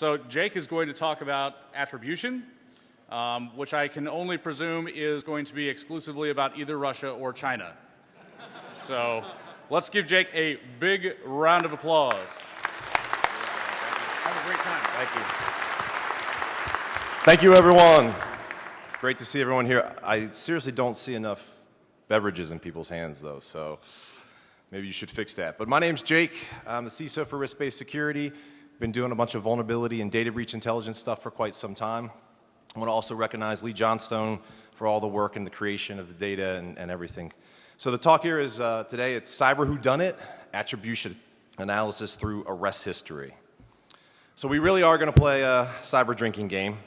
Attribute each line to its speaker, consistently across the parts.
Speaker 1: So Jake is going to talk about attribution, which I can only presume is going to be exclusively about either Russia or China. So let's give Jake a big round of applause. Have a great time.
Speaker 2: Thank you. Thank you, everyone. Great to see everyone here. I seriously don't see enough beverages in people's hands, though, so maybe you should fix that. But my name's Jake. I'm the CISO for risk-based security. Been doing a bunch of vulnerability and data breach intelligence stuff for quite some time. I want to also recognize Lee Johnstone for all the work and the creation of the data and everything. So the talk here is today, it's cyber whodunit, attribution analysis through arrest history. So we really are going to play a cyber drinking game.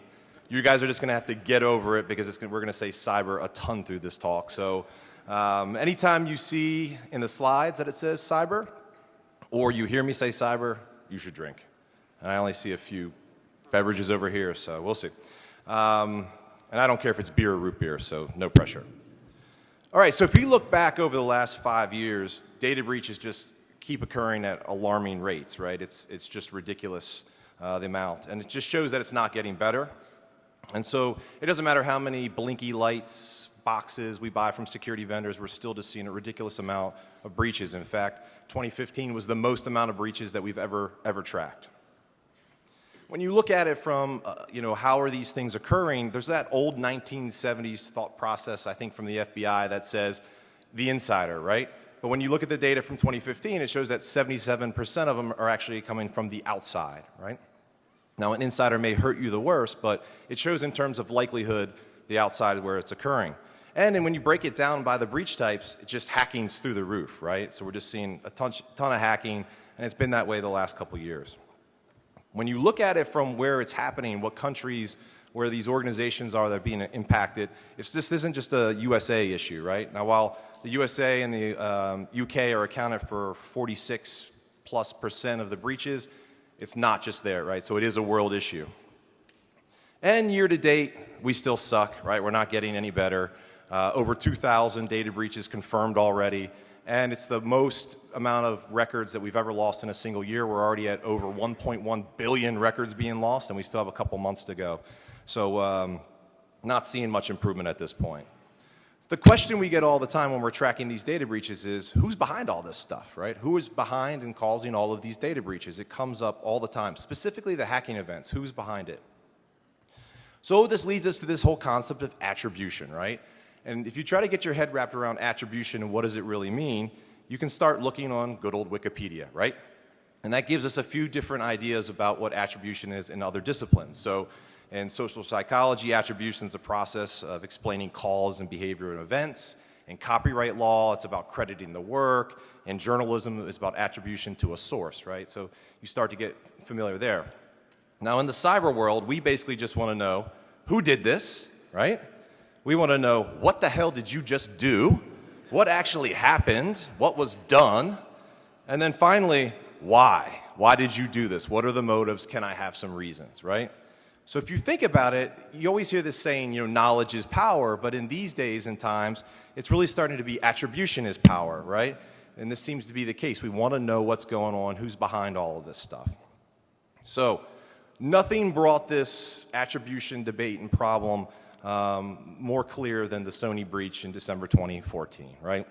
Speaker 2: You guys are just going to have to get over it because we're going to say cyber a ton through this talk. So anytime you see in the slides that it says cyber, or you hear me say cyber, you should drink. And I only see a few beverages over here, so we'll see. And I don't care if it's beer or root beer, so no pressure. All right, so if you look back over the last 5 years, data breaches just keep occurring at alarming rates, right? It's just ridiculous, the amount. And it just shows that it's not getting better. And so it doesn't matter how many blinky lights, boxes we buy from security vendors, we're still just seeing a ridiculous amount of breaches. In fact, 2015 was the most amount of breaches that we've ever tracked. When you look at it from, how are these things occurring, there's that old 1970s thought process, I think, from the FBI that says the insider, right? But when you look at the data from 2015, it shows that 77% of them are actually coming from the outside, right? Now, an insider may hurt you the worst, but it shows in terms of likelihood the outside where it's occurring. And then when you break it down by the breach types, it just hacking's through the roof, right? So we're just seeing a ton of hacking, and it's been that way the last couple of years. When you look at it from where it's happening, what countries, where these organizations are that are being impacted, this isn't just a USA issue, right? Now, while the USA and the UK are accounted for 46+% of the breaches, it's not just there, right? So it is a world issue. And year to date, we still suck, right? We're not getting any better. Over 2,000 data breaches confirmed already. And it's the most amount of records that we've ever lost in a single year. We're already at over 1.1 billion records being lost, and we still have a couple months to go. So not seeing much improvement at this point. The question we get all the time when we're tracking these data breaches is, who's behind all this stuff, right? Who is behind and causing all of these data breaches? It comes up all the time, specifically the hacking events. Who's behind it? So this leads us to this whole concept of attribution, right? And if you try to get your head wrapped around attribution and what does it really mean, you can start looking on good old Wikipedia, right? And that gives us a few different ideas about what attribution is in other disciplines. So in social psychology, attribution is a process of explaining cause and behavior in events. In copyright law, it's about crediting the work. In journalism, it's about attribution to a source, right? So you start to get familiar there. Now, in the cyber world, we basically just want to know who did this, right? We want to know, what the hell did you just do? What actually happened? What was done? And then finally, why? Why did you do this? What are the motives? Can I have some reasons, right? So if you think about it, you always hear this saying, knowledge is power, but in these days and times, it's really starting to be attribution is power, right? And this seems to be the case. We want to know what's going on, who's behind all of this stuff. So nothing brought this attribution debate and problem more clear than the Sony breach in December 2014, right?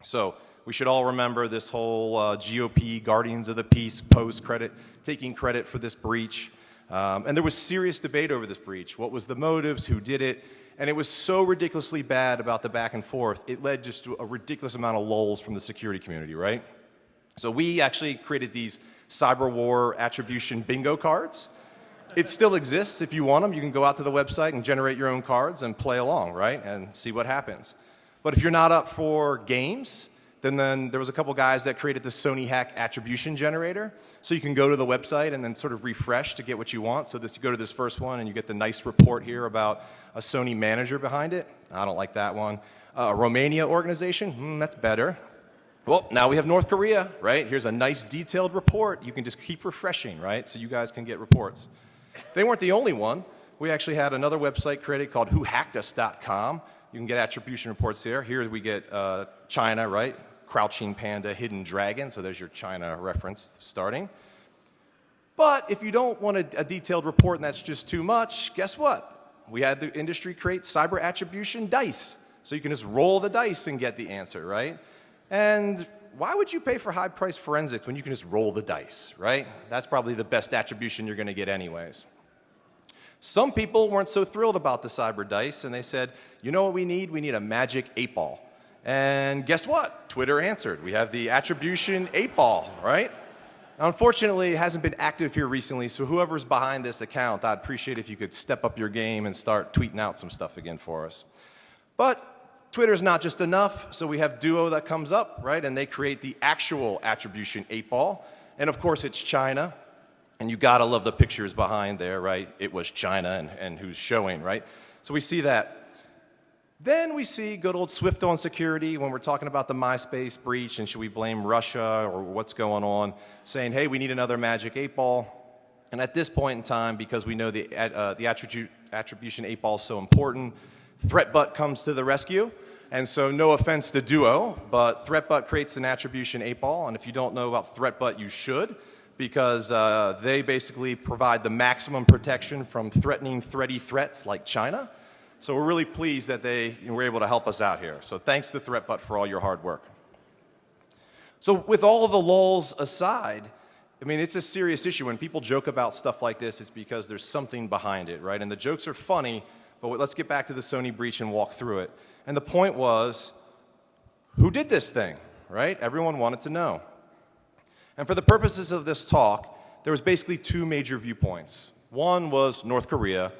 Speaker 2: So we should all remember this whole GOP, Guardians of the Peace, taking credit for this breach. And there was serious debate over this breach. What was the motives? Who did it? And it was so ridiculously bad about the back and forth, it led just to a ridiculous amount of lulls from the security community, right? So we actually created these cyber war attribution bingo cards. It still exists. If you want them, you can go out to the website and generate your own cards and play along, right? And see what happens. But if you're not up for games, then there was a couple guys that created the Sony Hack attribution generator. So you can go to the website and then sort of refresh to get what you want. So you go to this first one and you get the nice report here about a Sony manager behind it. I don't like that one. Romania organization, that's better. Well, now we have North Korea, right? Here's a nice detailed report. You can just keep refreshing, right? So you guys can get reports. They weren't the only one. We actually had another website created called whohackedus.com. You can get attribution reports there. Here we get China, right? Crouching panda, hidden dragon. So there's your China reference starting. But if you don't want a detailed report and that's just too much, guess what? We had the industry create cyber attribution dice. So you can just roll the dice and get the answer, right? And why would you pay for high-priced forensics when you can just roll the dice, right? That's probably the best attribution you're going to get anyways. Some people weren't so thrilled about the cyber dice, and they said, you know what we need? We need a magic 8-ball. And guess what? Twitter answered. We have the attribution 8-ball, right? Now, unfortunately, it hasn't been active here recently, so whoever's behind this account, I'd appreciate if you could step up your game and start tweeting out some stuff again for us. But Twitter's not just enough, so we have Duo that comes up, right? And they create the actual attribution 8-ball. And of course, it's China. And you gotta love the pictures behind there, right? It was China and who's showing, right? So we see that. Then we see good old Swift on security when we're talking about the MySpace breach and should we blame Russia or what's going on, saying, hey, we need another magic 8-ball. And at this point in time, because we know the attribution 8-ball is so important, ThreatBut comes to the rescue. And so no offense to Duo, but ThreatBut creates an attribution 8-ball. And if you don't know about ThreatBut, you should, because they basically provide the maximum protection from threatening threats like China. So we're really pleased that they were able to help us out here. So thanks to ThreatBut for all your hard work. So with all of the lulls aside, I mean, it's a serious issue. When people joke about stuff like this, it's because there's something behind it, right? And the jokes are funny, but let's get back to the Sony breach and walk through it. And the point was, who did this thing, right? Everyone wanted to know. And for the purposes of this talk, there was basically two major viewpoints. One was North Korea,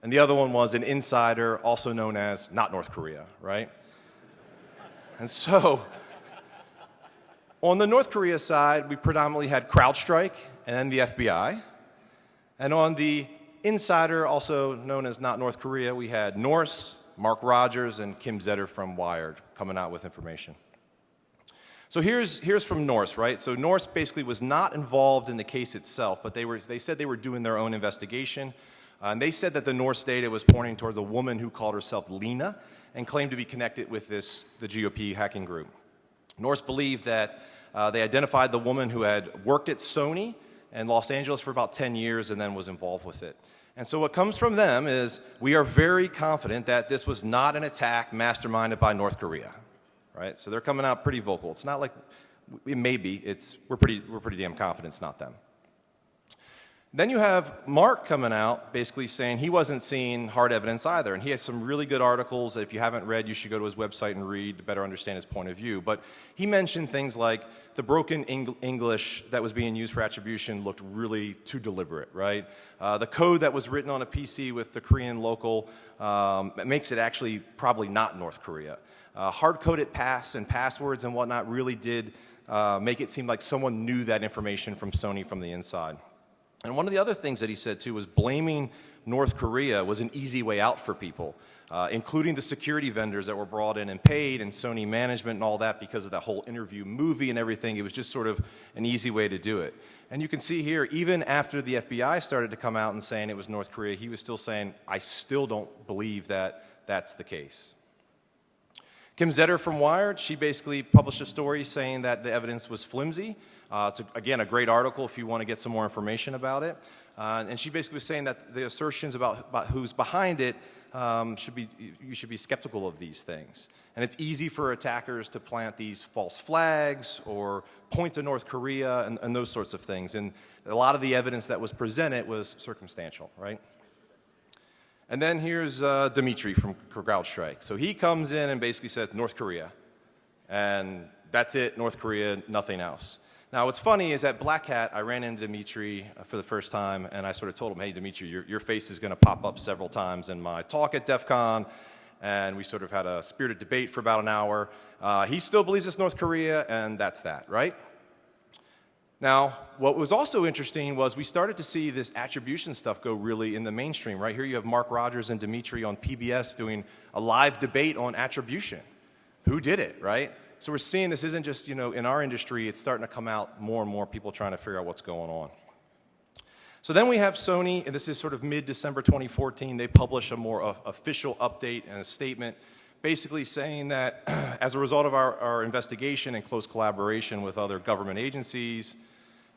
Speaker 2: and the other one was an insider, also known as not North Korea, right? And so, on the North Korea side, we predominantly had CrowdStrike and the FBI. And on the insider, also known as not North Korea, we had Norse, Mark Rogers, and Kim Zetter from Wired coming out with information. So here's from Norse, right? So Norse basically was not involved in the case itself, but they said they were doing their own investigation. And they said that the Norse data was pointing towards a woman who called herself Lena and claimed to be connected with the GOP hacking group. Norse believed that they identified the woman who had worked at Sony in Los Angeles for about 10 years and then was involved with it. And so what comes from them is we are very confident that this was not an attack masterminded by North Korea, right? So they're coming out pretty vocal. It's not like it may be. We're pretty damn confident it's not them. Then you have Mark coming out basically saying he wasn't seeing hard evidence either. And he has some really good articles that if you haven't read, you should go to his website and read to better understand his point of view. But he mentioned things like the broken English that was being used for attribution looked really too deliberate, right? The code that was written on a PC with the Korean local makes it actually probably not North Korea. Hard-coded paths and passwords and whatnot really did make it seem like someone knew that information from Sony from the inside. And one of the other things that he said, too, was blaming North Korea was an easy way out for people, including the security vendors that were brought in and paid, and Sony management and all that because of that whole interview movie and everything. It was just sort of an easy way to do it. And you can see here, even after the FBI started to come out and saying it was North Korea, he was still saying, I still don't believe that that's the case. Kim Zetter from Wired, she basically published a story saying that the evidence was flimsy. It's, again, a great article if you want to get some more information about it. And she basically was saying that the assertions about who's behind it, you should be skeptical of these things. And it's easy for attackers to plant these false flags or point to North Korea and those sorts of things. And a lot of the evidence that was presented was circumstantial, right? And then here's Dmitry from CrowdStrike. So he comes in and basically says North Korea. And that's it, North Korea, nothing else. Now, what's funny is at Black Hat, I ran into Dmitry for the first time, and I sort of told him, hey, Dmitry, your face is going to pop up several times in my talk at DEF CON, and we sort of had a spirited debate for about an hour. He still believes it's North Korea, and that's that, right? Now, what was also interesting was we started to see this attribution stuff go really in the mainstream, right? Here you have Mark Rogers and Dmitry on PBS doing a live debate on attribution. Who did it, right? So we're seeing this isn't just, in our industry, it's starting to come out more and more people trying to figure out what's going on. So then we have Sony, and this is sort of mid-December 2014, they publish a more official update and a statement basically saying that as a result of our investigation and close collaboration with other government agencies,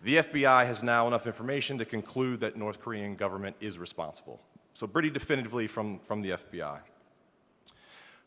Speaker 2: The FBI has now enough information to conclude that North Korean government is responsible. So pretty definitively from the FBI.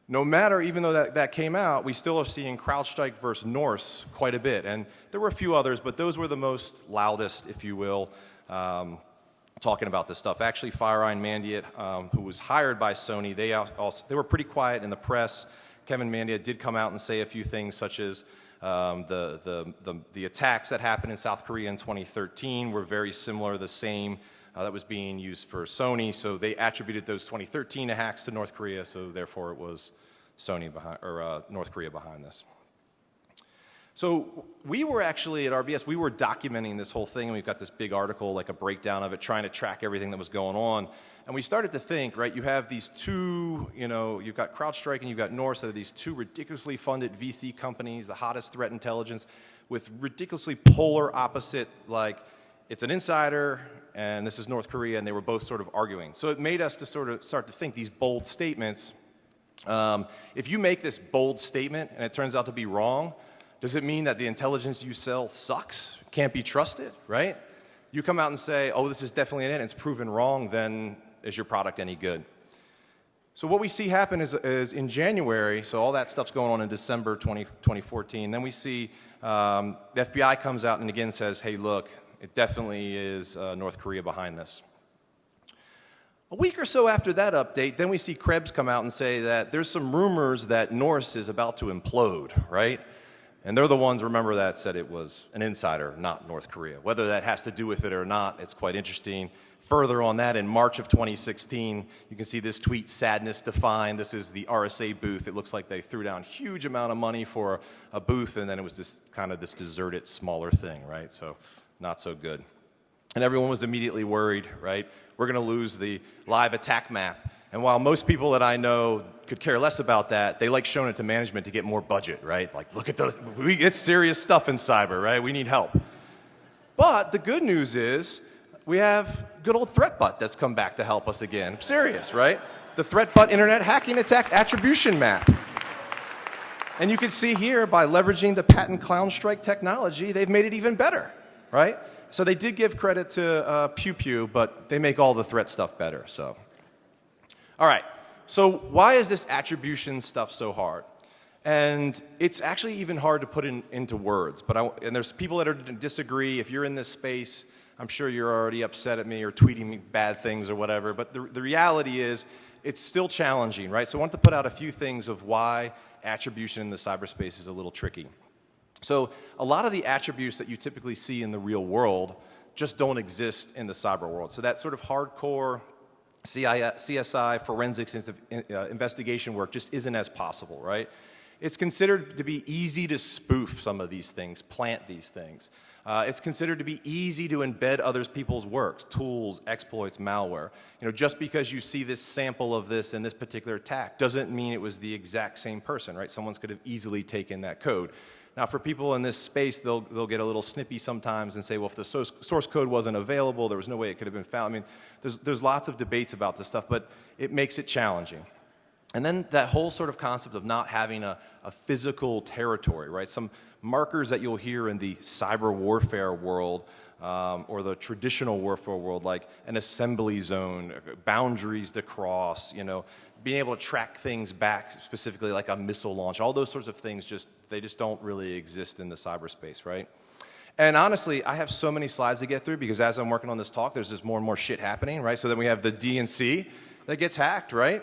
Speaker 2: No matter, even though that came out, we still are seeing CrowdStrike versus Norse quite a bit. And there were a few others, but those were the most loudest, if you will, talking about this stuff. Actually, FireEye Mandiant, who was hired by Sony, they were pretty quiet in the press. Kevin Mandiant did come out and say a few things, such as the attacks that happened in South Korea in 2013 were very similar, the same that was being used for Sony. So they attributed those 2013 attacks to North Korea. So therefore, it was Sony behind, or North Korea behind this. So we were actually at RBS, we were documenting this whole thing, and we've got this big article, like a breakdown of it, trying to track everything that was going on. And we started to think, right, you have these two, you've got CrowdStrike and you've got Norse, that are these two ridiculously funded VC companies, the hottest threat intelligence, with ridiculously polar opposite, like, it's an insider, and this is North Korea, and they were both sort of arguing. So it made us to sort of start to think these bold statements. If you make this bold statement and it turns out to be wrong, does it mean that the intelligence you sell sucks, can't be trusted, right? You come out and say, oh, this is definitely an it, and it's proven wrong, then is your product any good? So what we see happen is in January, so all that stuff's going on in December 2014, then we see the FBI comes out and again says, hey, look, it definitely is North Korea behind this. A week or so after that update, then we see Krebs come out and say that there's some rumors that Norse is about to implode, right? And they're the ones, remember, that said it was an insider, not North Korea. Whether that has to do with it or not, it's quite interesting. Further on that, in March of 2016, you can see this tweet, sadness defined. This is the RSA booth. It looks like they threw down a huge amount of money for a booth, and then it was this kind of this deserted, smaller thing, right? So not so good. And everyone was immediately worried, right? We're going to lose the live attack map. And while most people that I know could care less about that, they like showing it to management to get more budget, right? Like, look at we get serious stuff in cyber, right? We need help. But the good news is we have good old ThreatBot that's come back to help us again. I'm serious, right? The ThreatBot Internet Hacking Attack Attribution Map. And you can see here, by leveraging the patent ClownStrike technology, they've made it even better, right? So they did give credit to Pew Pew, but they make all the threat stuff better, so. All right, so why is this attribution stuff so hard? And it's actually even hard to put into words, and there's people that disagree. If you're in this space, I'm sure you're already upset at me or tweeting me bad things or whatever, but the reality is it's still challenging, right? So I want to put out a few things of why attribution in the cyberspace is a little tricky. So a lot of the attributes that you typically see in the real world just don't exist in the cyber world. So that sort of hardcore CSI, forensics investigation work just isn't as possible, right? It's considered to be easy to spoof some of these things, plant these things. It's considered to be easy to embed other people's works, tools, exploits, malware. Just because you see this sample of this in this particular attack doesn't mean it was the exact same person, right? Someone could have easily taken that code. Now, for people in this space, they'll get a little snippy sometimes and say, well, if the source code wasn't available, there was no way it could have been found. I mean, there's lots of debates about this stuff, but it makes it challenging. And then that whole sort of concept of not having a physical territory, right? Some markers that you'll hear in the cyber warfare world or the traditional warfare world, like an assembly zone, boundaries to cross, being able to track things back, specifically like a missile launch, all those sorts of things, they just don't really exist in the cyberspace, right? And honestly, I have so many slides to get through because as I'm working on this talk, there's just more and more shit happening, right? So then we have the DNC that gets hacked, right?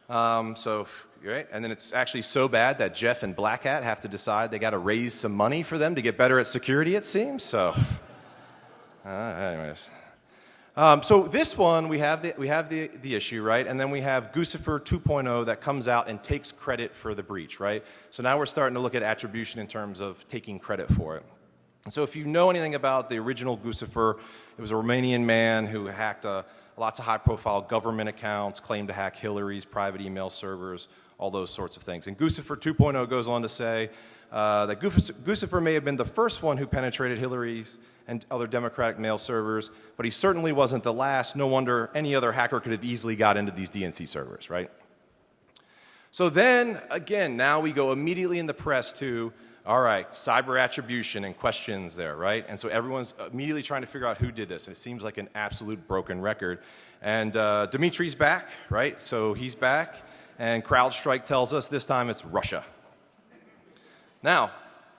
Speaker 2: Right? And then it's actually so bad that Jeff and Black Hat have to decide they got to raise some money for them to get better at security, it seems. So, anyways. So this one, we have the issue, right? And then we have Guccifer 2.0 that comes out and takes credit for the breach, right? So now we're starting to look at attribution in terms of taking credit for it. And so if you know anything about the original Guccifer, it was a Romanian man who hacked lots of high-profile government accounts, claimed to hack Hillary's private email servers, all those sorts of things. And Guccifer 2.0 goes on to say that Guccifer may have been the first one who penetrated Hillary's and other Democratic mail servers, but he certainly wasn't the last. No wonder any other hacker could have easily got into these DNC servers, right? So then, again, now we go immediately in the press to, All right, cyber attribution and questions there, right? And so everyone's immediately trying to figure out who did this. And it seems like an absolute broken record. And Dmitri's back, right? So he's back. And CrowdStrike tells us this time it's Russia. Now,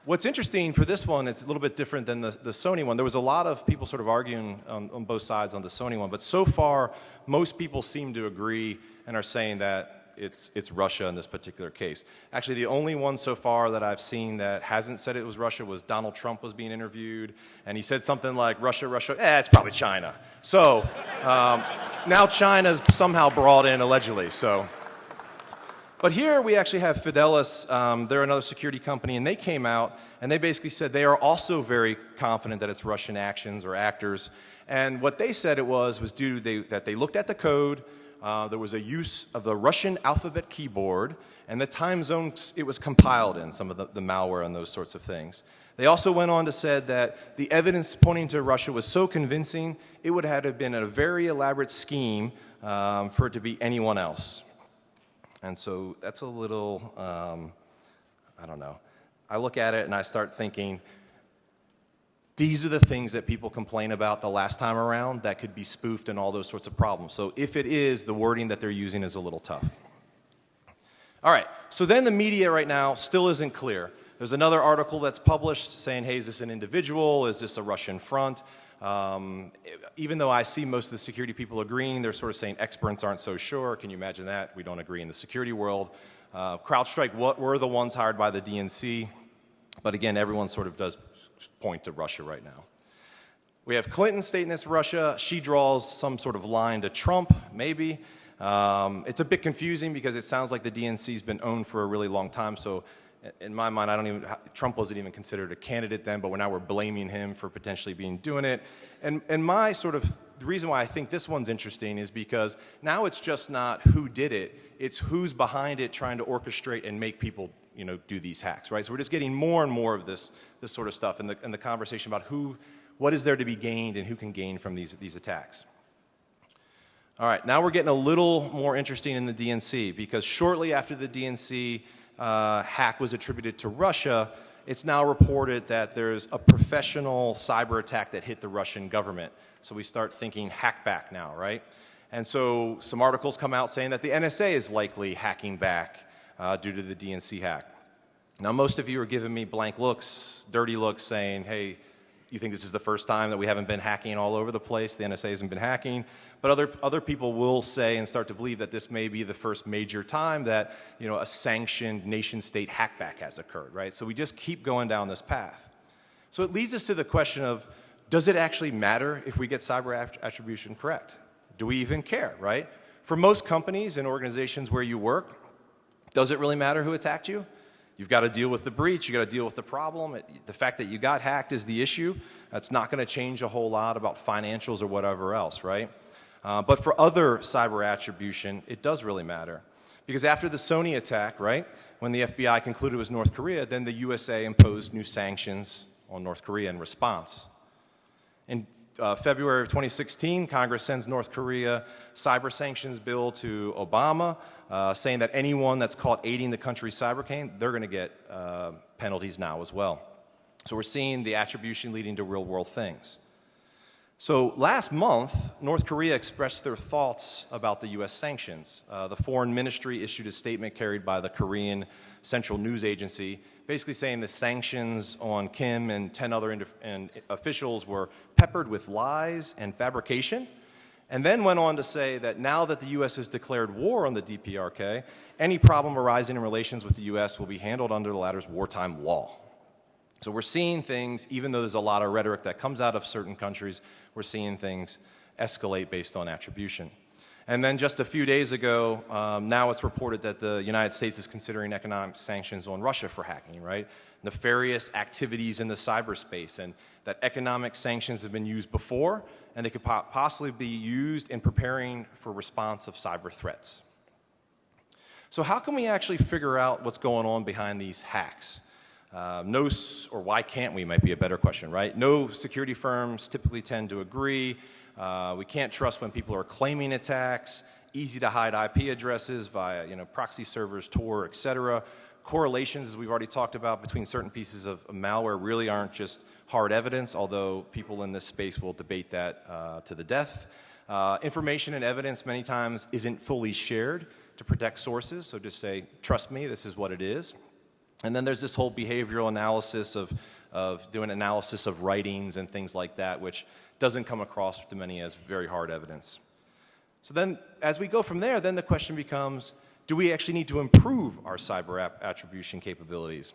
Speaker 2: what's interesting for this one, it's a little bit different than the Sony one. There was a lot of people sort of arguing on both sides on the Sony one. But so far, most people seem to agree and are saying that it's Russia in this particular case. Actually, the only one so far that I've seen that hasn't said it was Russia was Donald Trump was being interviewed, and he said something like, Russia, it's probably China. So now China's somehow brought in, allegedly. So, but here we actually have Fidelis. They're another security company, and they came out, and they basically said they are also very confident that it's Russian actions or actors. And what they said it was due to that they looked at the code. There was a use of the Russian alphabet keyboard and the time zone it was compiled in, some of the malware and those sorts of things. They also went on to said that the evidence pointing to Russia was so convincing, it would have been a very elaborate scheme for it to be anyone else. And so that's a little, I don't know. I look at it and I start thinking, these are the things that people complain about the last time around that could be spoofed and all those sorts of problems. So if it is, the wording that they're using is a little tough. All right, so then the media right now still isn't clear. There's another article that's published saying, hey, is this an individual? Is this a Russian front? Even though I see most of the security people agreeing, they're sort of saying experts aren't so sure. Can you imagine that? We don't agree in the security world. CrowdStrike were the ones hired by the DNC. But again, everyone sort of does point to Russia right now. We have Clinton stating it's Russia. She draws some sort of line to Trump, maybe. It's a bit confusing because it sounds like the DNC's been owned for a really long time. So in my mind, Trump wasn't even considered a candidate then, but now we're blaming him for potentially doing it. And my sort of, the reason why I think this one's interesting is because now it's just not who did it, it's who's behind it trying to orchestrate and make people do these hacks, right? So we're just getting more and more of this sort of stuff and the conversation about what is there to be gained and who can gain from these attacks. All right, now we're getting a little more interesting in the DNC because shortly after the DNC hack was attributed to Russia, it's now reported that there's a professional cyber attack that hit the Russian government. So we start thinking hackback now, right? And so some articles come out saying that the NSA is likely hacking back due to the DNC hack. Now, most of you are giving me blank looks, dirty looks, saying, hey, you think this is the first time that we haven't been hacking all over the place? The NSA hasn't been hacking. But other people will say and start to believe that this may be the first major time that a sanctioned nation-state hackback has occurred, right? So we just keep going down this path. So it leads us to the question of, does it actually matter if we get cyber attribution correct? Do we even care, right? For most companies and organizations where you work, does it really matter who attacked you? You've got to deal with the breach. You've got to deal with the problem. The fact that you got hacked is the issue. That's not going to change a whole lot about financials or whatever else, right? But for other cyber attribution, it does really matter. Because after the Sony attack, right, when the FBI concluded it was North Korea, then the USA imposed new sanctions on North Korea in response. In February of 2016, Congress sends North Korea cyber sanctions bill to Obama, saying that anyone that's caught aiding the country's cybercrime, they're going to get penalties now as well. So we're seeing the attribution leading to real-world things. So last month, North Korea expressed their thoughts about the U.S. sanctions. The foreign ministry issued a statement carried by the Korean Central News Agency, basically saying the sanctions on Kim and 10 other officials were peppered with lies and fabrication, and then went on to say that now that the U.S. has declared war on the DPRK, any problem arising in relations with the U.S. will be handled under the latter's wartime law. So we're seeing things, even though there's a lot of rhetoric that comes out of certain countries, we're seeing things escalate based on attribution. And then just a few days ago, now it's reported that the United States is considering economic sanctions on Russia for hacking, right? Nefarious activities in the cyberspace, and that economic sanctions have been used before, and they could possibly be used in preparing for response of cyber threats. So how can we actually figure out what's going on behind these hacks? Or why can't we might be a better question, right? No security firms typically tend to agree. We can't trust when people are claiming attacks, easy to hide IP addresses via proxy servers, Tor, etc. correlations, as we've already talked about, between certain pieces of malware really aren't just hard evidence, although people in this space will debate that to the death. Information and evidence many times isn't fully shared to protect sources, so just say, trust me, this is what it is. And then there's this whole behavioral analysis of doing analysis of writings and things like that, which doesn't come across to many as very hard evidence. So then, as we go from there, then the question becomes, do we actually need to improve our cyber attribution capabilities?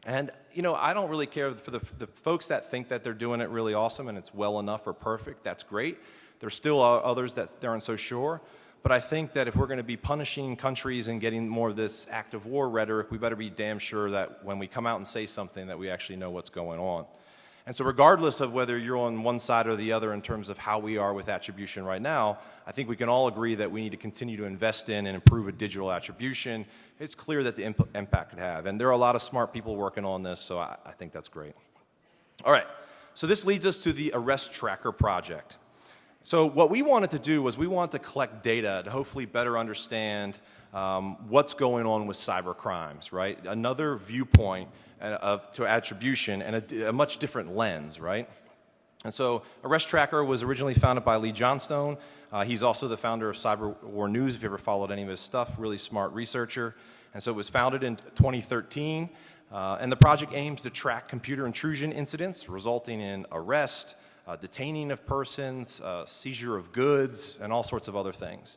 Speaker 2: And, I don't really care for the folks that think that they're doing it really awesome and it's well enough or perfect. That's great. There's still others that aren't so sure. But I think that if we're going to be punishing countries and getting more of this act of war rhetoric, we better be damn sure that when we come out and say something that we actually know what's going on. And so regardless of whether you're on one side or the other in terms of how we are with attribution right now, I think we can all agree that we need to continue to invest in and improve a digital attribution. It's clear that the impact could have. And there are a lot of smart people working on this, so I think that's great. All right, so this leads us to the Arrest Tracker project. So what we wanted to do was we wanted to collect data to hopefully better understand what's going on with cyber crimes, right? Another viewpoint to attribution and a much different lens, right? And so Arrest Tracker was originally founded by Lee Johnstone. He's also the founder of Cyber War News, if you ever followed any of his stuff, really smart researcher. And so it was founded in 2013, and the project aims to track computer intrusion incidents resulting in arrest, detaining of persons, seizure of goods, and all sorts of other things.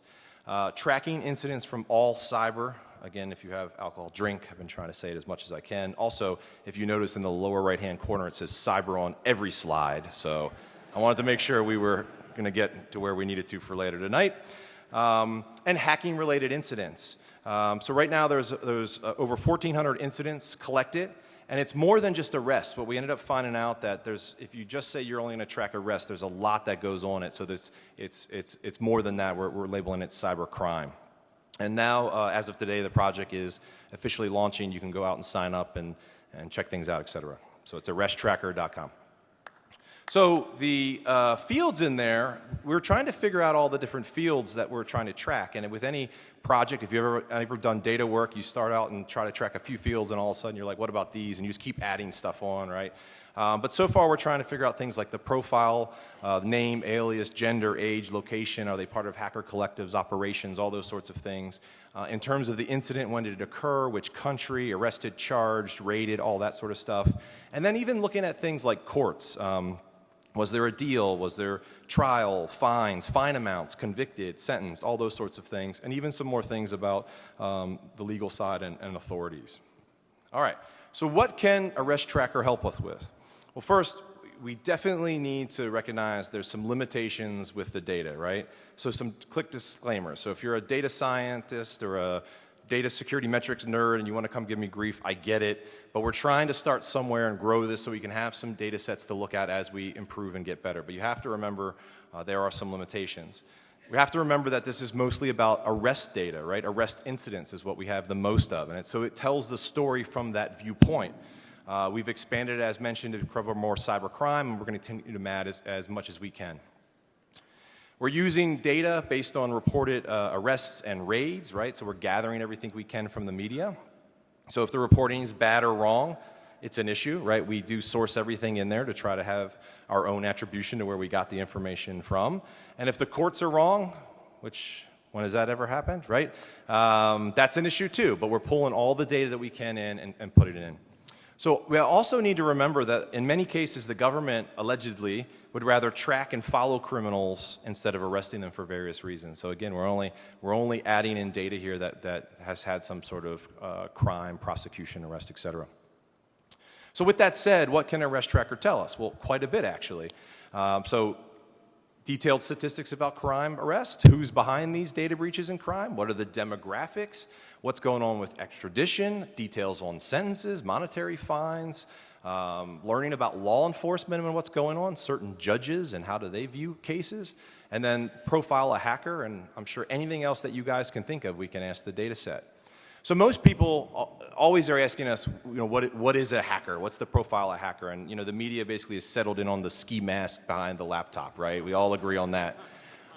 Speaker 2: Tracking incidents from all cyber. Again, if you have alcohol, drink. I've been trying to say it as much as I can. Also, if you notice in the lower right-hand corner, it says cyber on every slide. So I wanted to make sure we were going to get to where we needed to for later tonight. And hacking-related incidents. So right now, there's over 1,400 incidents collected. And it's more than just arrests. What we ended up finding out that if you just say you're only going to track arrests, there's a lot that goes on it. So it's more than that. We're labeling it cybercrime. And now, as of today, the project is officially launching. You can go out and sign up and check things out, et cetera. So it's arresttracker.com. So the fields in there, we're trying to figure out all the different fields that we're trying to track. And with any project, if you've ever done data work, you start out and try to track a few fields, and all of a sudden you're like, what about these? And you just keep adding stuff on, right? But so far, we're trying to figure out things like the profile, name, alias, gender, age, location. Are they part of hacker collectives, operations, all those sorts of things. In terms of the incident, when did it occur, which country, arrested, charged, rated, all that sort of stuff. And then even looking at things like courts. Was there a deal? Was there trial, fines, fine amounts, convicted, sentenced, all those sorts of things, and even some more things about the legal side and authorities. All right, so what can Arrest Tracker help us with? Well, first, we definitely need to recognize there's some limitations with the data, right? So some quick disclaimers. So if you're a data scientist or a data security metrics nerd and you want to come give me grief, I get it. But we're trying to start somewhere and grow this so we can have some data sets to look at as we improve and get better. But you have to remember there are some limitations. We have to remember that this is mostly about arrest data, right? Arrest incidents is what we have the most of. And so it tells the story from that viewpoint. We've expanded, as mentioned, to cover more cybercrime, and we're going to continue to add as much as we can. We're using data based on reported arrests and raids, right? So we're gathering everything we can from the media. So if the reporting is bad or wrong, it's an issue, right? We do source everything in there to try to have our own attribution to where we got the information from. And if the courts are wrong, which, when has that ever happened, right? That's an issue too, but we're pulling all the data that we can in and putting it in. So we also need to remember that in many cases, the government allegedly would rather track and follow criminals instead of arresting them for various reasons. So again, we're only adding in data here that has had some sort of crime, prosecution, arrest, et cetera. So with that said, what can Arrest Tracker tell us? Well, quite a bit, actually. So detailed statistics about crime arrest, who's behind these data breaches and crime, what are the demographics, what's going on with extradition, details on sentences, monetary fines, learning about law enforcement and what's going on, certain judges and how do they view cases, and then profile a hacker, and I'm sure anything else that you guys can think of, we can ask the data set. So most people always are asking us, what is a hacker? What's the profile of a hacker? And the media basically is settled in on the ski mask behind the laptop, right? We all agree on that.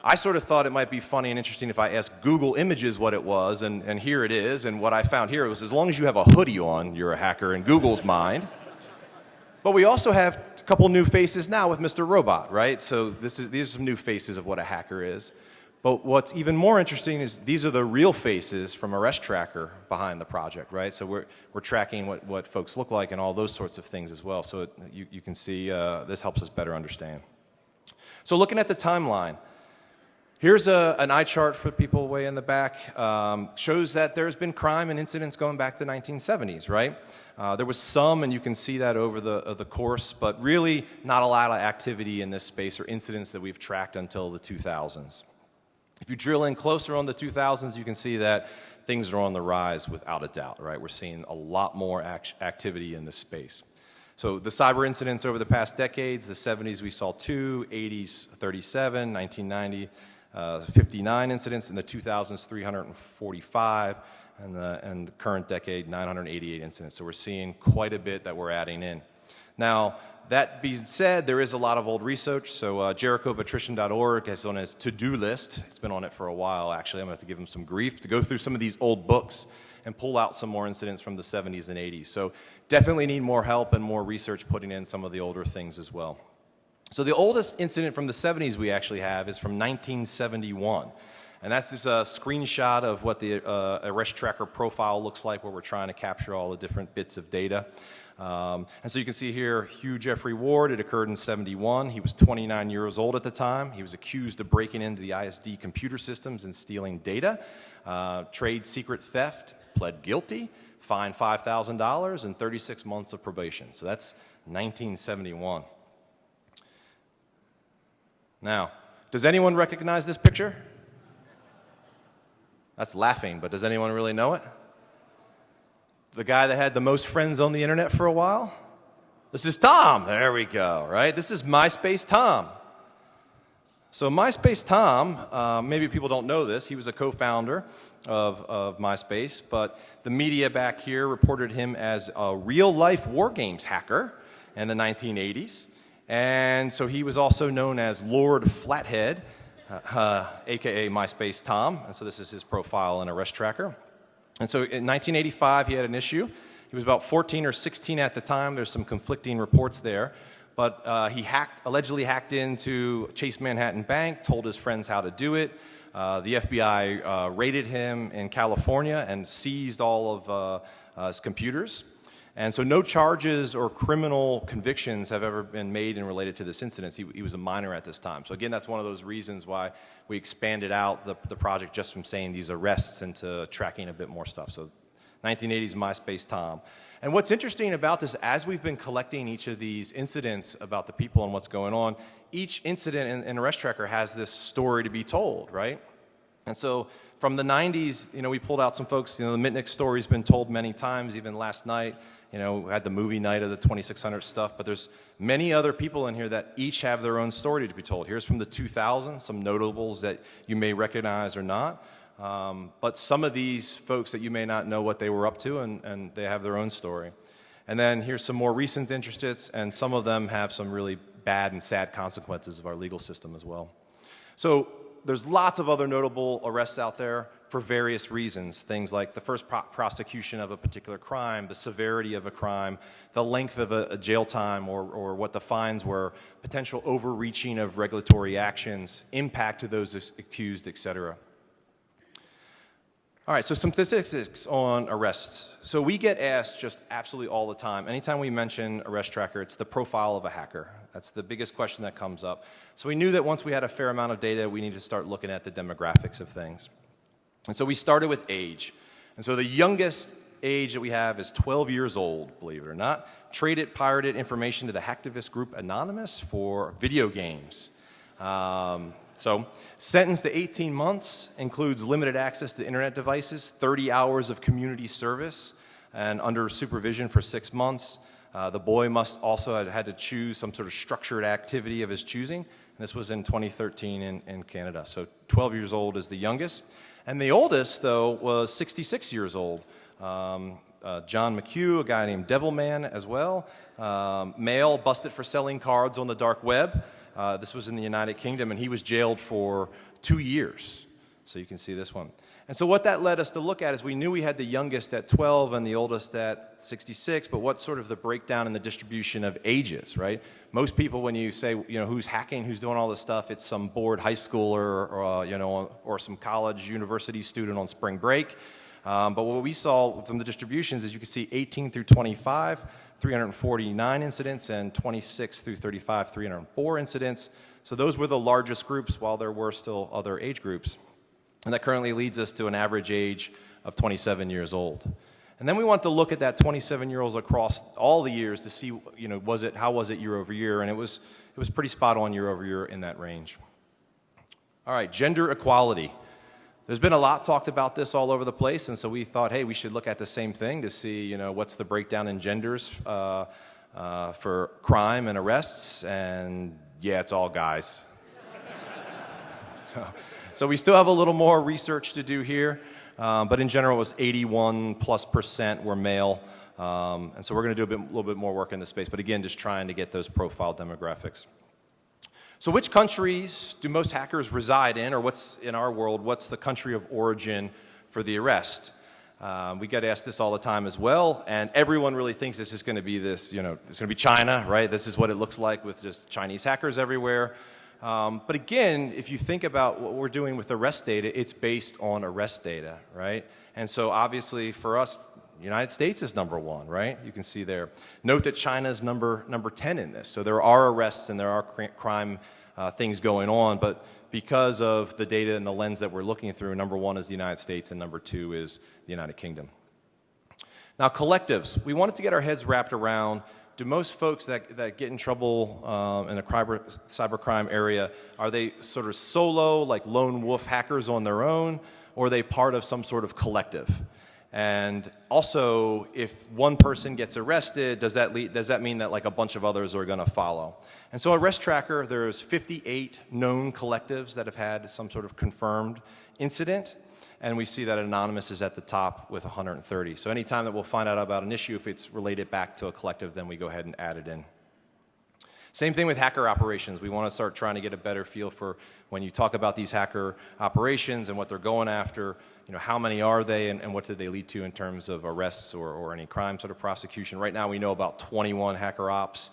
Speaker 2: I sort of thought it might be funny and interesting if I asked Google Images what it was, and here it is. And what I found here was as long as you have a hoodie on, you're a hacker in Google's mind. But we also have a couple new faces now with Mr. Robot, right? So these are some new faces of what a hacker is. But what's even more interesting is these are the real faces from Arrest Tracker behind the project, right? So we're tracking what folks look like and all those sorts of things as well. So you can see this helps us better understand. So looking at the timeline, here's an eye chart for people way in the back. Shows that there's been crime and incidents going back to the 1970s, right? There was some, and you can see that over the course, but really not a lot of activity in this space or incidents that we've tracked until the 2000s. If you drill in closer on the 2000s, you can see that things are on the rise without a doubt, right? We're seeing a lot more activity in this space. So the cyber incidents over the past decades, the 70s we saw 2, 80s 37, 1990 59 incidents, in the 2000s 345, and the current decade 988 incidents. So we're seeing quite a bit that we're adding in. Now, that being said, there is a lot of old research. So Jericho of attrition.org has on his to-do list. It's been on it for a while, actually. I'm going to have to give him some grief to go through some of these old books and pull out some more incidents from the 70s and 80s. So definitely need more help and more research putting in some of the older things as well. So the oldest incident from the 70s we actually have is from 1971. And that's this screenshot of what the Arrest Tracker profile looks like, where we're trying to capture all the different bits of data. And so you can see here, Hugh Jeffrey Ward, it occurred in 71. He was 29 years old at the time. He was accused of breaking into the ISD computer systems and stealing data, trade secret theft, pled guilty, fined $5,000, and 36 months of probation. So that's 1971. Now, does anyone recognize this picture? That's laughing, but does anyone really know it? The guy that had the most friends on the internet for a while? This is Tom. There we go, right? This is MySpace Tom. So MySpace Tom, maybe people don't know this, he was a co-founder of MySpace, but the media back here reported him as a real-life war games hacker in the 1980s. And so he was also known as Lord Flathead, a.k.a. MySpace Tom. And so this is his profile in Arrest Tracker. And so in 1985, he had an issue. He was about 14 or 16 at the time. There's some conflicting reports there. But he allegedly hacked into Chase Manhattan Bank, told his friends how to do it. The FBI raided him in California and seized all of his computers. And so no charges or criminal convictions have ever been made and related to this incident. He was a minor at this time. So again, that's one of those reasons why we expanded out the project just from saying these arrests into tracking a bit more stuff. So 1980s MySpace Tom. And what's interesting about this, as we've been collecting each of these incidents about the people and what's going on, each incident in Arrest Tracker has this story to be told, right? And so from the 90s, we pulled out some folks. The Mitnick story's been told many times, even last night. We had the movie night of the 2600 stuff, but there's many other people in here that each have their own story to be told. Here's from the 2000s, some notables that you may recognize or not. But some of these folks that you may not know what they were up to, and they have their own story. And then here's some more recent interests, and some of them have some really bad and sad consequences of our legal system as well. So there's lots of other notable arrests out there for various reasons. Things like the first prosecution of a particular crime, the severity of a crime, the length of a jail time, or what the fines were, potential overreaching of regulatory actions, impact to those accused, etc. All right, so some statistics on arrests. So we get asked just absolutely all the time. Anytime we mention Arrest Tracker, it's the profile of a hacker. That's the biggest question that comes up. So we knew that once we had a fair amount of data, we needed to start looking at the demographics of things. And so we started with age. And so the youngest age that we have is 12 years old, believe it or not. Traded, pirated information to the hacktivist group Anonymous for video games. So sentenced to 18 months, includes limited access to internet devices, 30 hours of community service, and under supervision for 6 months. The boy must also have had to choose some sort of structured activity of his choosing. And this was in 2013 in Canada. So 12 years old is the youngest. And the oldest, though, was 66 years old. John McHugh, a guy named Devilman as well. Male, busted for selling cards on the dark web. This was in the United Kingdom, and he was jailed for 2 years. So you can see this one. And so what that led us to look at is we knew we had the youngest at 12 and the oldest at 66, but what's sort of the breakdown in the distribution of ages, right? Most people, when you say, who's hacking, who's doing all this stuff, it's some bored high schooler or some college, university student on spring break. But what we saw from the distributions is you can see 18 through 25, 349 incidents, and 26 through 35, 304 incidents. So those were the largest groups, while there were still other age groups. And that currently leads us to an average age of 27 years old. And then we want to look at that 27-year-olds across all the years to see, how was it year over year? And it was pretty spot on year over year in that range. All right, gender equality. There's been a lot talked about this all over the place, and so we thought, hey, we should look at the same thing to see, what's the breakdown in genders for crime and arrests, and yeah, it's all guys. So we still have a little more research to do here, but in general, it was 81+% were male, and so we're going to do a little bit more work in this space, but again, just trying to get those profile demographics. So which countries do most hackers reside in, or what's, in our world, what's the country of origin for the arrest? We get asked this all the time as well, and everyone really thinks this is going to be this, it's going to be China, right? This is what it looks like with just Chinese hackers everywhere. But again, if you think about what we're doing with arrest data, it's based on arrest data, right? And so obviously for us, the United States is number one, right? You can see there. Note that China is number 10 in this. So there are arrests and there are crime things going on, but because of the data and the lens that we're looking through, number one is the United States and number two is the United Kingdom. Now, collectives. We wanted to get our heads wrapped around, do most folks that get in trouble in the cybercrime area, are they sort of solo, like lone wolf hackers on their own, or are they part of some sort of collective? And also, if one person gets arrested, does that mean that like a bunch of others are going to follow? And so Arrest Tracker, there's 58 known collectives that have had some sort of confirmed incident, and we see that Anonymous is at the top with 130. So anytime that we'll find out about an issue, if it's related back to a collective, then we go ahead and add it in. Same thing with hacker operations. We want to start trying to get a better feel for when you talk about these hacker operations and what they're going after, how many are they and what did they lead to in terms of arrests or any crime sort of prosecution. Right now we know about 21 hacker ops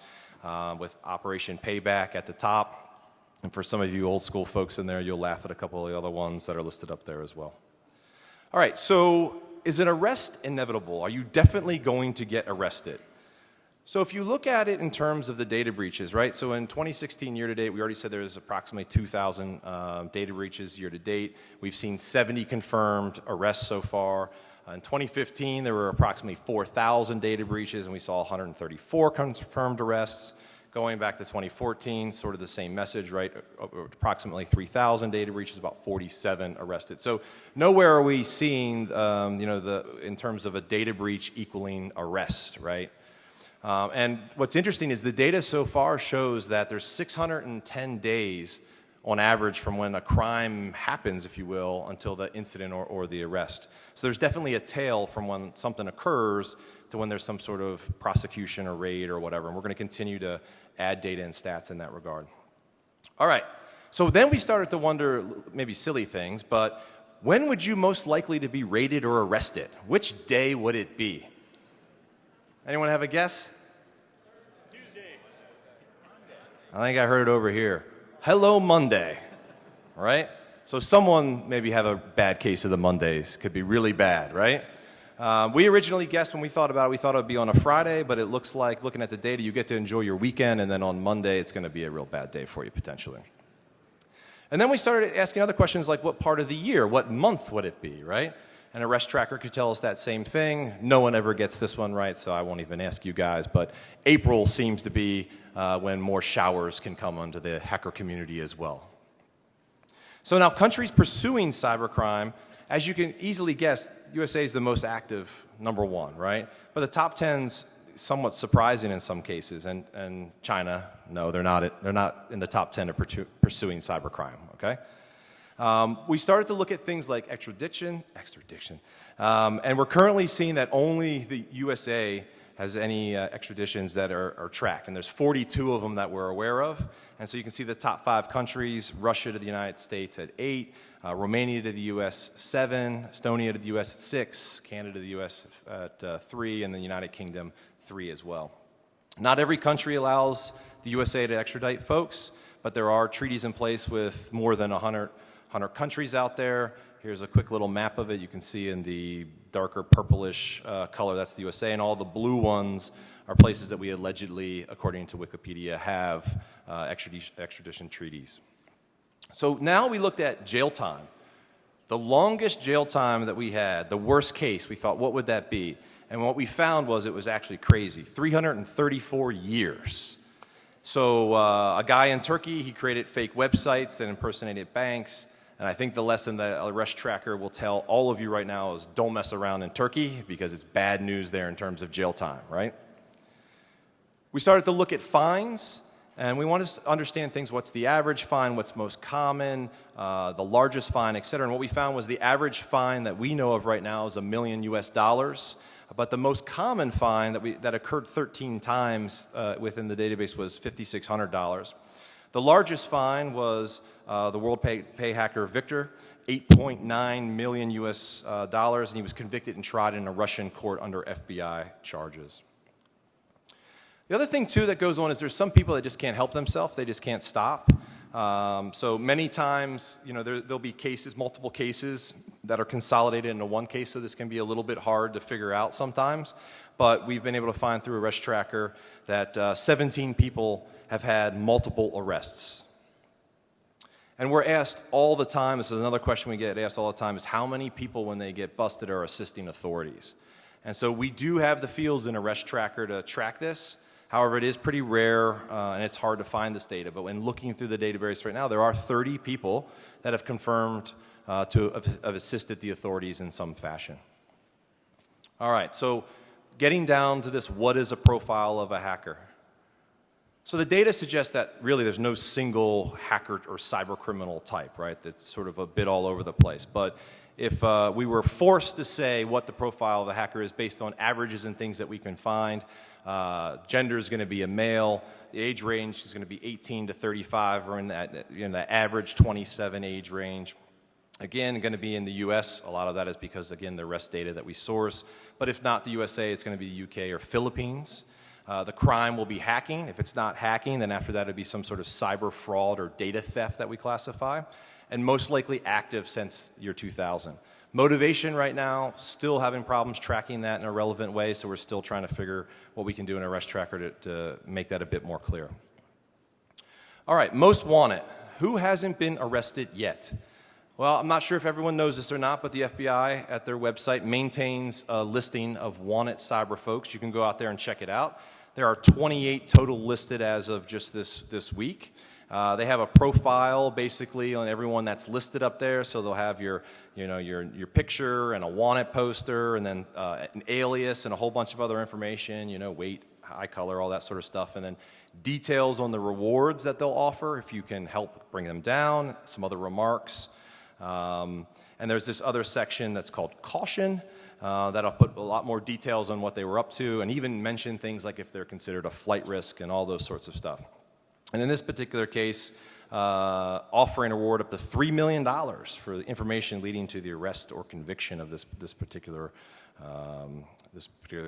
Speaker 2: with Operation Payback at the top. And for some of you old school folks in there, you'll laugh at a couple of the other ones that are listed up there as well. All right, so is an arrest inevitable? Are you definitely going to get arrested? So if you look at it in terms of the data breaches, right? So in 2016 year to date, we already said there's approximately 2,000 data breaches year to date. We've seen 70 confirmed arrests so far. In 2015, there were approximately 4,000 data breaches, and we saw 134 confirmed arrests. Going back to 2014, sort of the same message, right? Approximately 3,000 data breaches, about 47 arrested. So nowhere are we seeing, in terms of a data breach equaling arrest, right? And what's interesting is the data so far shows that there's 610 days on average from when a crime happens, if you will, until the incident or the arrest. So there's definitely a tail from when something occurs to when there's some sort of prosecution or raid or whatever. And we're going to continue to add data and stats in that regard. All right. So then we started to wonder maybe silly things, but when would you most likely to be raided or arrested? Which day would it be? Anyone have a guess?
Speaker 1: Tuesday.
Speaker 2: I think I heard it over here. Hello, Monday, right? So someone maybe have a bad case of the Mondays. Could be really bad, right? We originally guessed when we thought about it, we thought it would be on a Friday, but it looks like, looking at the data, you get to enjoy your weekend, and then on Monday, it's going to be a real bad day for you, potentially. And then we started asking other questions like, what part of the year, what month would it be, right? And Arrest Tracker could tell us that same thing. No one ever gets this one right, so I won't even ask you guys. But April seems to be when more showers can come onto the hacker community as well. So now countries pursuing cybercrime, as you can easily guess, USA is the most active, number one, right? But the top 10's somewhat surprising in some cases. And China, no, they're not in the top 10 of pursuing cybercrime, okay? We started to look at things like extradition, and we're currently seeing that only the USA has any extraditions that are tracked. And there's 42 of them that we're aware of. And so you can see the top 5 countries: Russia to the United States at 8, Romania to the U.S. 7, Estonia to the U.S. at 6, Canada to the U.S. at 3, and the United Kingdom 3 as well. Not every country allows the USA to extradite folks, but there are treaties in place with more than 100 countries out there. Here's a quick little map of it. You can see in the darker purplish color, that's the USA, and all the blue ones are places that we allegedly, according to Wikipedia, have extradition treaties. So now we looked at jail time. The longest jail time that we had, the worst case, we thought, what would that be? And what we found was it was actually crazy, 334 years. So a guy in Turkey, he created fake websites that impersonated banks. And I think the lesson that Arrest Tracker will tell all of you right now is don't mess around in Turkey, because it's bad news there in terms of jail time, right? We started to look at fines, and we want to understand things. What's the average fine? What's most common? The largest fine, et cetera. And what we found was the average fine that we know of right now is $1 million US. But the most common fine that occurred 13 times within the database was $5,600. The largest fine was the world pay hacker Victor, $8.9 million US, and he was convicted and tried in a Russian court under FBI charges. The other thing, too, that goes on is there's some people that just can't help themselves. They just can't stop. So many times, there'll be cases, multiple cases that are consolidated into one case, so this can be a little bit hard to figure out sometimes. But we've been able to find through Arrest Tracker that 17 people have had multiple arrests. And we're asked all the time, this is another question we get asked all the time, is how many people, when they get busted, are assisting authorities? And so we do have the fields in Arrest Tracker to track this. However, it is pretty rare, and it's hard to find this data. But when looking through the database right now, there are 30 people that have confirmed to have assisted the authorities in some fashion. All right, so getting down to this, what is a profile of a hacker? So the data suggests that really there's no single hacker or cyber criminal type, right? That's sort of a bit all over the place. But if we were forced to say what the profile of a hacker is based on averages and things that we can find, gender is going to be a male. The age range is going to be 18 to 35, or in the average 27 age range. Again, going to be in the U.S. A lot of that is because, again, the arrest data that we source. But if not the USA, it's going to be the U.K. or Philippines. The crime will be hacking. If it's not hacking, then after that it would be some sort of cyber fraud or data theft that we classify. And most likely active since year 2000. Motivation right now, still having problems tracking that in a relevant way, so we're still trying to figure what we can do in Arrest Tracker to make that a bit more clear. All right, most wanted. Who hasn't been arrested yet? Well, I'm not sure if everyone knows this or not, but the FBI at their website maintains a listing of wanted cyber folks. You can go out there and check it out. There are 28 total listed as of just this week. They have a profile basically on everyone that's listed up there, so they'll have your picture and a wanted poster, and then an alias and a whole bunch of other information, weight, eye color, all that sort of stuff, and then details on the rewards that they'll offer if you can help bring them down, some other remarks. And there's this other section that's called caution. That'll put a lot more details on what they were up to, and even mention things like if they're considered a flight risk and all those sorts of stuff. And in this particular case, offering a reward up to $3 million for the information leading to the arrest or conviction of this particular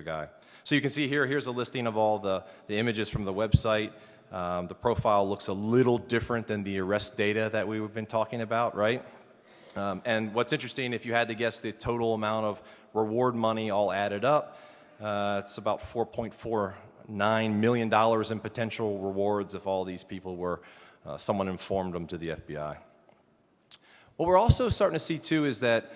Speaker 2: guy. So you can see here's a listing of all the images from the website. The profile looks a little different than the arrest data that we've been talking about, right? And what's interesting, if you had to guess the total amount of reward money all added up, it's about $4.49 million in potential rewards if all these people were, someone informed them to the FBI. What we're also starting to see, too, is that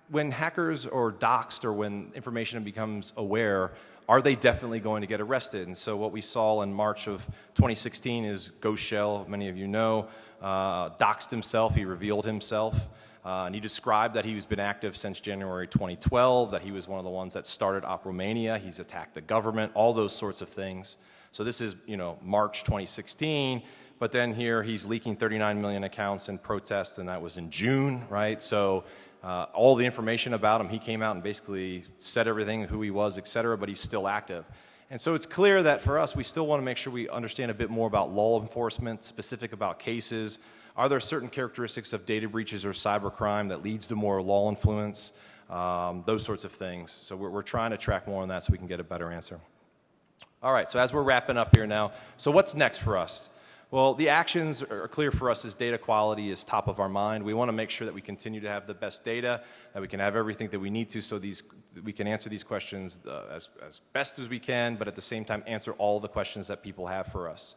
Speaker 2: when hackers are doxxed or when information becomes aware, are they definitely going to get arrested? And so what we saw in March of 2016 is Ghost Shell, many of you know, doxed himself. He revealed himself. And he described that he's been active since January 2012, that he was one of the ones that started Op Romania. He's attacked the government, all those sorts of things. So this is, March 2016. But then here he's leaking 39 million accounts in protest, and that was in June, right? So all the information about him. He came out and basically said everything, who he was, et cetera, but he's still active. And so it's clear that for us, we still want to make sure we understand a bit more about law enforcement, specific about cases. Are there certain characteristics of data breaches or cybercrime that leads to more law influence? Those sorts of things. So we're trying to track more on that so we can get a better answer. All right, so as we're wrapping up here now, so what's next for us? Well, the actions are clear for us as data quality is top of our mind. We want to make sure that we continue to have the best data, that we can have everything that we need to so we can answer these questions as best as we can, but at the same time answer all the questions that people have for us.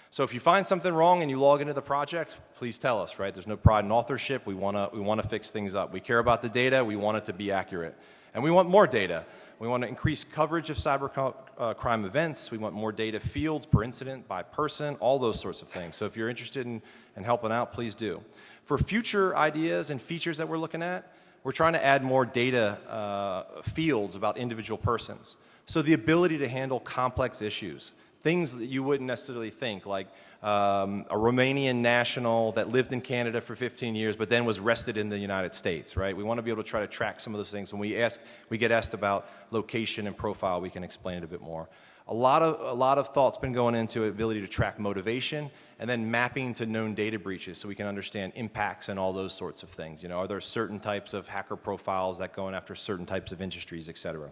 Speaker 2: So if you find something wrong and you log into the project, please tell us, right? There's no pride in authorship. We want to fix things up. We care about the data. We want it to be accurate. And we want more data. We want to increase coverage of cybercrime events. We want more data fields per incident, by person, all those sorts of things. So if you're interested in helping out, please do. For future ideas and features that we're looking at, we're trying to add more data fields about individual persons. So the ability to handle complex issues, things that you wouldn't necessarily think, like a Romanian national that lived in Canada for 15 years but then was arrested in the United States, right? We want to be able to try to track some of those things. When we get asked about location and profile, we can explain it a bit more. A lot of thought's been going into ability to track motivation and then mapping to known data breaches so we can understand impacts and all those sorts of things. You know, are there certain types of hacker profiles that go in after certain types of industries, et cetera?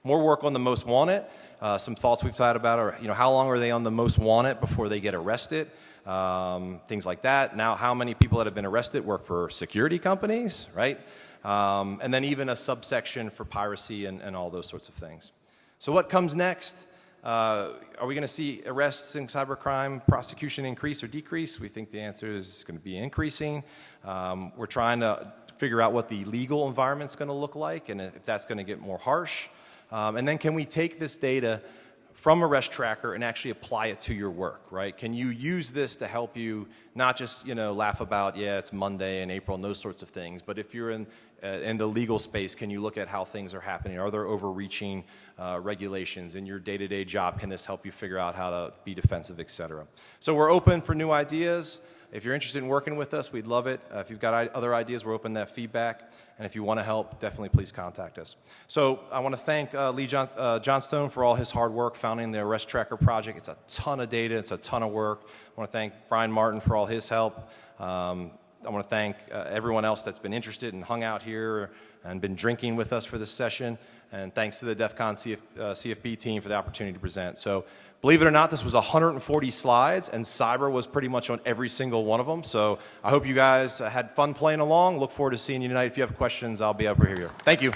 Speaker 2: More work on the most wanted. Some thoughts we've thought about are, you know, how long are they on the most wanted before they get arrested? Things like that. Now, how many people that have been arrested work for security companies, right? And then even a subsection for piracy and all those sorts of things. So what comes next? Are we going to see arrests in cybercrime prosecution increase or decrease? We think the answer is going to be increasing. We're trying to figure out what the legal environment's going to look like and if that's going to get more harsh. And then can we take this data from Arrest Tracker and actually apply it to your work, right? Can you use this to help you not just, you know, laugh about, yeah, it's Monday in April and those sorts of things, but if you're in the legal space, can you look at how things are happening? Are there overreaching regulations in your day-to-day job? Can this help you figure out how to be defensive, et cetera? So we're open for new ideas. If you're interested in working with us, we'd love it. If you've got other ideas, we're open to that feedback. And if you want to help, definitely please contact us. So I want to thank Lee Johnstone for all his hard work founding the Arrest Tracker project. It's a ton of data. It's a ton of work. I want to thank Brian Martin for all his help. I want to thank everyone else that's been interested and hung out here and been drinking with us for this session. And thanks to the DEF CON CFB team for the opportunity to present. So believe it or not, this was 140 slides, and cyber was pretty much on every single one of them. So I hope you guys had fun playing along. Look forward to seeing you tonight. If you have questions, I'll be over here. Thank you.